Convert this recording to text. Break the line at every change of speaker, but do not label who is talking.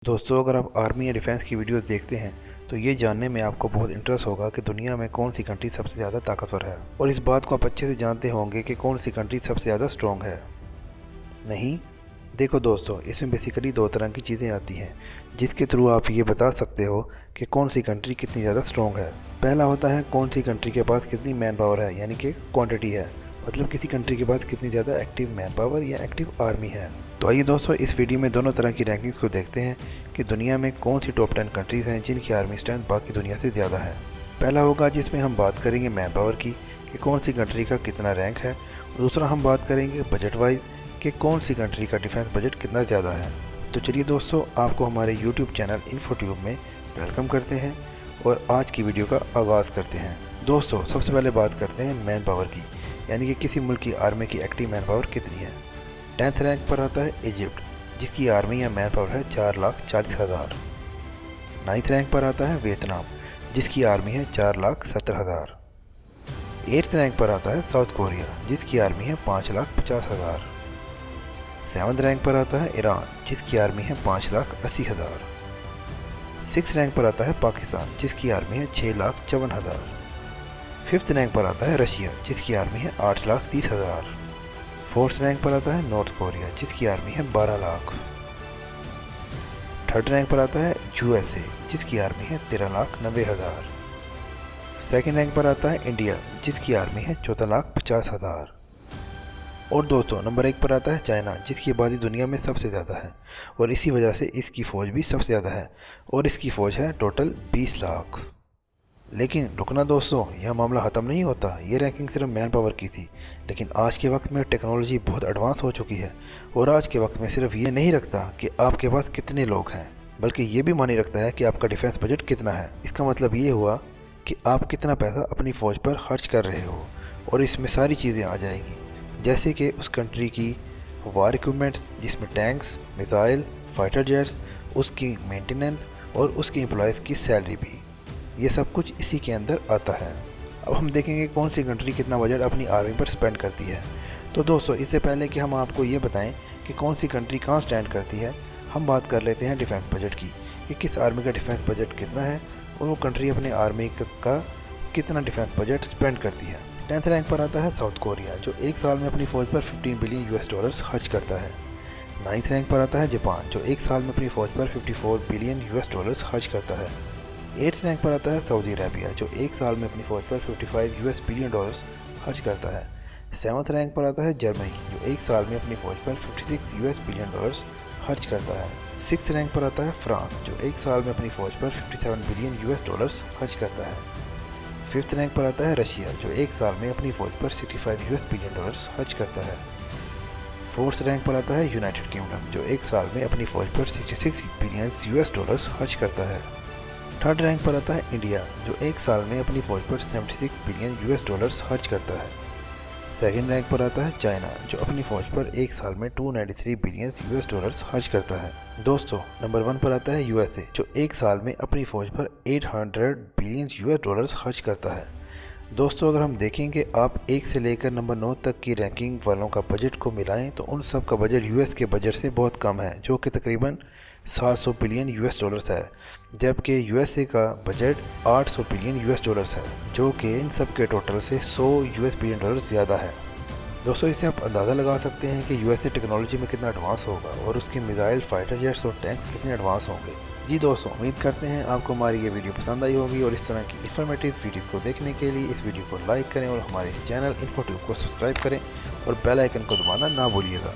दोस्तों, अगर आप आर्मी या डिफेंस की वीडियोस देखते हैं तो ये जानने में आपको बहुत इंटरेस्ट होगा कि दुनिया में कौन सी कंट्री सबसे ज़्यादा ताकतवर है और इस बात को आप अच्छे से जानते होंगे कि कौन सी कंट्री सबसे ज़्यादा स्ट्रॉन्ग है। नहीं, देखो दोस्तों, इसमें बेसिकली दो तरह की चीज़ें आती हैं जिसके थ्रू आप ये बता सकते हो कि कौन सी कंट्री कितनी ज़्यादा स्ट्रॉन्ग है। पहला होता है कौन सी कंट्री के पास कितनी मैन पावर है, यानी कि क्वांटिटी है, मतलब किसी कंट्री के पास कितनी ज़्यादा एक्टिव मैन पावर या एक्टिव आर्मी है। तो आइए दोस्तों, इस वीडियो में दोनों तरह की रैंकिंग्स को देखते हैं कि दुनिया में कौन सी टॉप 10 कंट्रीज़ हैं जिनकी आर्मी स्ट्रेंथ बाकी दुनिया से ज़्यादा है। पहला होगा जिसमें हम बात करेंगे मैन पावर की कि कौन सी कंट्री का कितना रैंक है। दूसरा हम बात करेंगे बजट वाइज कि कौन सी कंट्री का डिफेंस बजट कितना ज़्यादा है। तो चलिए दोस्तों, आपको हमारे यूट्यूब चैनल इन्फोट्यूब में वेलकम करते हैं और आज की वीडियो का आगाज़ करते हैं। दोस्तों, सबसे पहले बात करते हैं मैन पावर की, यानी कि किसी मुल्क की आर्मी की एक्टिव मैन पावर कितनी है। 10th रैंक पर आता है इजिप्ट, जिसकी आर्मी या मैन पावर है 4,40,000। 9th रैंक पर आता है वियतनाम, जिसकी आर्मी है 4,70,000। 8th रैंक पर आता है साउथ कोरिया, जिसकी आर्मी है 5,50,000। 7th रैंक पर आता है ईरान, जिसकी आर्मी है 5,80,000। 6th रैंक पर आता है पाकिस्तान, जिसकी आर्मी है 6,54,000। 5th रैंक पर आता है रशिया, जिसकी आर्मी है 8,30,000। 4th रैंक पर आता है नॉर्थ कोरिया, जिसकी आर्मी है 12 लाख। 3rd रैंक पर आता है यूएसए, जिसकी आर्मी है 13,90,000। 2nd रैंक पर आता है इंडिया, जिसकी आर्मी है 14,50,000। और दोस्तों, नंबर 1 पर आता है चाइना, जिसकी आबादी दुनिया में सबसे ज़्यादा है और इसी वजह से इसकी फ़ौज भी सबसे ज़्यादा है और इसकी फ़ौज है टोटल 20 लाख। लेकिन रुकना दोस्तों, यह मामला ख़त्म नहीं होता। ये रैंकिंग सिर्फ मैन पावर की थी, लेकिन आज के वक्त में टेक्नोलॉजी बहुत एडवांस हो चुकी है और आज के वक्त में सिर्फ ये नहीं रखता कि आपके पास कितने लोग हैं, बल्कि ये भी मानी रखता है कि आपका डिफेंस बजट कितना है। इसका मतलब ये हुआ कि आप कितना पैसा अपनी फ़ौज पर खर्च कर रहे हो और इसमें सारी चीज़ें आ जाएगी, जैसे कि उस कंट्री की वार इक्विपमेंट्स, जिसमें टैंक्स, मिसाइल, फाइटर जेट्स, उसकी मेंटेनेंस और उसकी एम्प्लॉयज़ की सैलरी भी, ये सब कुछ इसी के अंदर आता है। अब हम देखेंगे कौन सी कंट्री कितना बजट अपनी आर्मी पर स्पेंड करती है। तो दोस्तों, इससे पहले कि हम आपको ये बताएं कि कौन सी कंट्री कहाँ स्टैंड करती है, हम बात कर लेते हैं डिफेंस बजट की कि किस आर्मी का डिफेंस बजट कितना है और वो कंट्री अपने आर्मी का कितना डिफेंस बजट स्पेंड करती है। 10th रैंक पर आता है साउथ कोरिया, जो एक साल में अपनी फ़ौज पर 15 बिलियन US डॉलर्स खर्च करता है। 9th रैंक पर आता है जापान, जो एक साल में अपनी फ़ौज पर 54 बिलियन US डॉलर्स खर्च करता है। 8th रैंक पर आता है सऊदी अरेबिया, जो एक साल में अपनी फ़ौज पर 55 बिलियन डॉलर्स खर्च करता है। 7th रैंक पर आता है जर्मनी, जो एक साल में अपनी फ़ौज पर 56 बिलियन डॉलर्स खर्च करता है। 6th रैंक पर आता है फ्रांस, जो एक साल में अपनी फ़ौज पर 57 बिलियन US डॉलर्स खर्च करता है। 5th रैंक पर आता है रशिया, जो एक साल में अपनी फ़ौज पर 65 बिलियन डॉलर्स खर्च करता है। 4th रैंक पर आता है यूनाइटेड किंगडम, जो एक साल में अपनी फ़ौज पर 66 बिलियन US डॉलर्स खर्च करता है। 3rd रैंक पर आता है इंडिया, जो एक साल में अपनी फ़ौज पर 76 बिलियन US डॉलर्स खर्च करता है। 2nd रैंक पर आता है चाइना, जो अपनी फ़ौज पर एक साल में 293 बिलियन US डॉलर्स खर्च करता है। दोस्तों, नंबर 1 पर आता है यूएसए, जो एक साल में अपनी फ़ौज पर 800 बिलियन US डॉलर्स खर्च करता है। दोस्तों, अगर हम देखें कि आप 1 से लेकर नंबर 9 तक की रैंकिंग वालों का बजट को मिलाएं तो उन सब का बजट यूएस के बजट से बहुत कम है, जो कि तकरीबन 700 बिलियन US डॉलर्स है, जबकि यूएसए का बजट 800 बिलियन US डॉलर्स है, जो कि इन सब के टोटल से 100 बिलियन डॉलर्स ज़्यादा है। दोस्तों, इससे आप अंदाज़ा लगा सकते हैं कि यूएसए टेक्नोलॉजी में कितना एडवांस होगा और उसके मिसाइल, फाइटर जेट्स और टैंक्स कितने एडवांस होंगे। जी दोस्तों, उम्मीद करते हैं आपको हमारी ये वीडियो पसंद आई होगी और इस तरह की इन्फॉर्मेटिव वीडियोज़ को देखने के लिए इस वीडियो को लाइक करें और हमारे इस चैनल इन्फोट्यूब को सब्सक्राइब करें और बेल आइकन को दबाना ना भूलिएगा।